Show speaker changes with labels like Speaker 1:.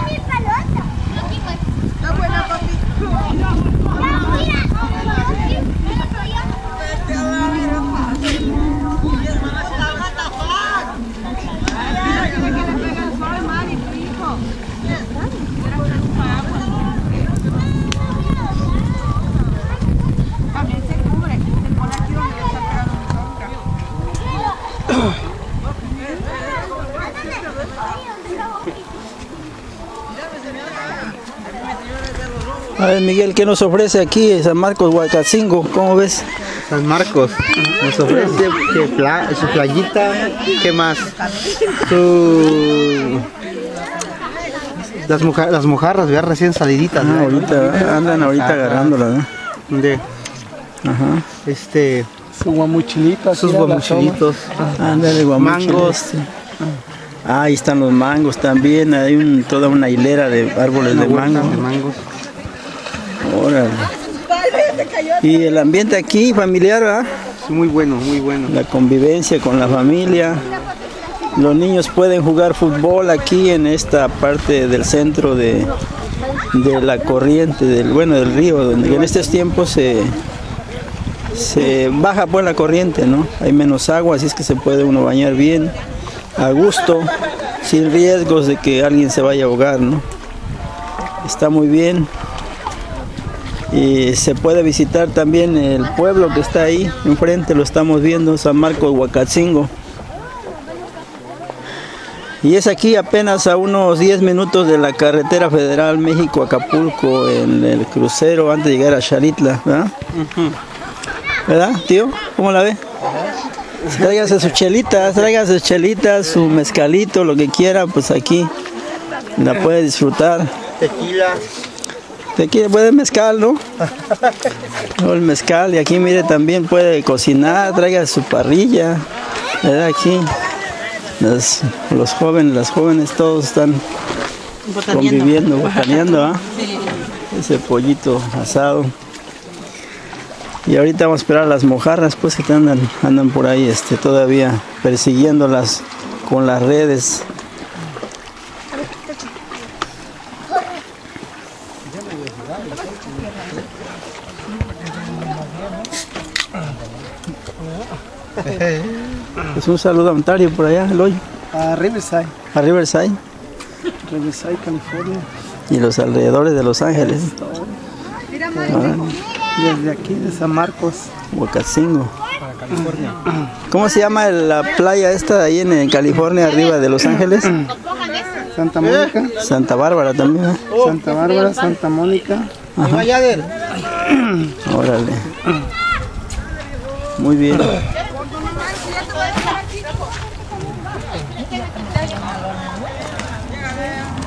Speaker 1: mi pelota. Está buena, papi.
Speaker 2: También se cubre, se pone aquí donde ya está pegando mi sombra.
Speaker 3: A ver, Miguel, ¿qué nos ofrece aquí San Marcos Huacatzingo? ¿Cómo ves?
Speaker 4: San Marcos nos ofrece su playita, ¿qué más? Las mojarras, ya recién saliditas.
Speaker 3: Ah, ahorita, andan ahorita agarrándolas, ¿no? Ajá.
Speaker 4: Sus guamuchilitos. Sus guamuchilitos.
Speaker 3: Ándale,
Speaker 4: mangos.
Speaker 3: Ahí están los mangos también, hay toda una hilera de árboles de mangos. Órale. Y el ambiente aquí familiar, ¿verdad?
Speaker 4: Muy bueno, muy bueno.
Speaker 3: La convivencia con la familia. Los niños pueden jugar fútbol aquí en esta parte del centro de la corriente, del río, donde en estos tiempos se baja pues la corriente, ¿no? Hay menos agua, así es que se puede uno bañar bien, a gusto, sin riesgos de que alguien se vaya a ahogar, ¿no? Está muy bien. Y se puede visitar también el pueblo que está ahí enfrente, lo estamos viendo, San Marcos Huacatzingo. Y es aquí apenas a unos 10 minutos de la carretera federal México-Acapulco, en el crucero antes de llegar a Xaritla, ¿verdad? ¿Verdad, tío? ¿Cómo la ve? Tráigase sus chelitas, su mezcalito, lo que quiera, pues aquí la puede disfrutar.
Speaker 4: Tequila.
Speaker 3: Puede mezcal, ¿no? O el mezcal, y aquí mire también puede cocinar, traiga su parrilla, ¿verdad? Aquí los jóvenes, las jóvenes todos están conviviendo, botaneando, ¿ah? Ese pollito asado. Y ahorita vamos a esperar a las mojarras, pues que andan por ahí todavía persiguiéndolas con las redes. Pues un saludo a Ontario por allá, Eloy.
Speaker 4: A Riverside.
Speaker 3: A Riverside.
Speaker 4: Riverside, California.
Speaker 3: Y los alrededores de Los Ángeles.
Speaker 4: Desde aquí, de San Marcos.
Speaker 3: Huacatzingo. California. ¿Cómo se llama la playa esta de ahí en California, arriba de Los Ángeles?
Speaker 4: Santa Mónica.
Speaker 3: Santa Bárbara también, ¿eh?
Speaker 4: Santa Bárbara, Santa Mónica.
Speaker 3: Ajá. Órale. Muy bien.